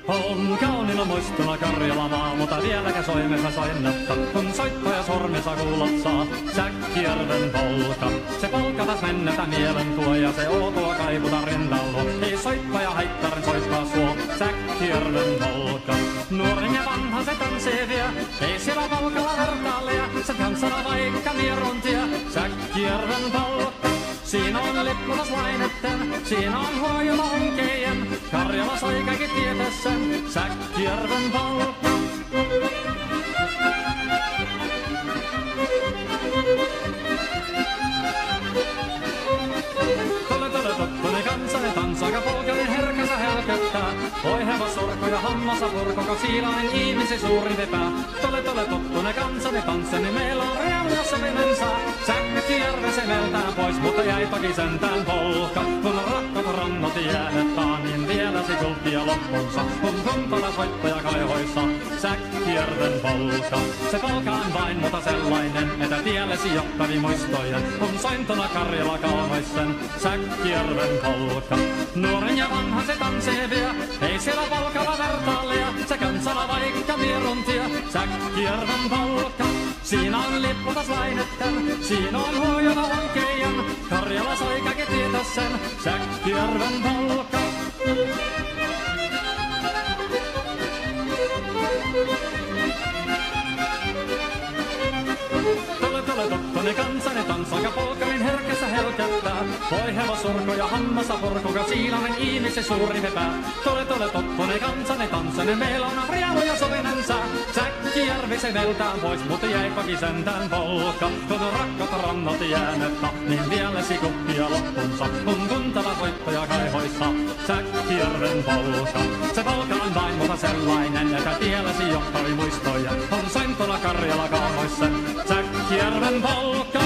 On kauniina muistona Karjala maa, mutta vieläkä soimessa soinnatta. Kun soittaja sormensa kuulot saa, Säkkijärven polka. Se polka taas mennetä mielen tuo ja se outoa kaiputa rindallo. Ei soittaja haittaren soittaa suo, Säkkijärven polka. Nuoren ja vanhan se tanssii vie, ei siellä polkalla vertaalia. Se tanssana vaikka mieruntia, Säkkijärven polka. Siinä on lippunaslaineten, siinä on huojuma onkejen. Karjala sai kaikki tietäsen, Säkkijärven polka. Tole tottunen kansanen tansaka polkainen herkänsä helköttää. Voi hevosurko ja hammasa purko, siilainen ihmisi suurin vepää. Tole tottunen kansanen tanssani, meillä on reuna sovinen saa. Säkkijärven se meltään pois, mutta jäi toki sentään polka. Kun rakkaat rannot jäädettaa, niin vielä se kulttia loppunsa. Kun kuntala soittaja kaihoissa, Säkkijärven polka. Se polka on vain mutta sellainen, että tiellesi johtari muistojen. Kun sointona Karjala kaunoisen, Säkkijärven polka. Nuoren ja vanhan se tanssii vie, ei siellä polkalla vertaalia. Se kansana vaikka mieruntia, Säkkijärven polka. Siinä on lippunaslaineten, siinä on huojana onkejen. Karjala sai kaikki tietä sen, Säkkijärven polka. Tole tottunen kansanen tanssaka polkarin herkässä helkättää. Voi hevosurko ja hammasa purkuka, siilainen ihmisi suuri vepää. Tole tottunen kansanen tanssane, meillä on rielu ja sovinen sää. Säkkijärvi se veltään pois, mutta jäi toki sentään polka. Kun rakkaat rannot jäänettä, niin vieläsi kuppia loppunsa. Kun kuntava soittaja kaihoissa, Säkkijärven polka. Se polka on vain mutta sellainen, että tiellesi johtari muistoja. On sointona Karjala kaunoissa, Säkkijärven polka.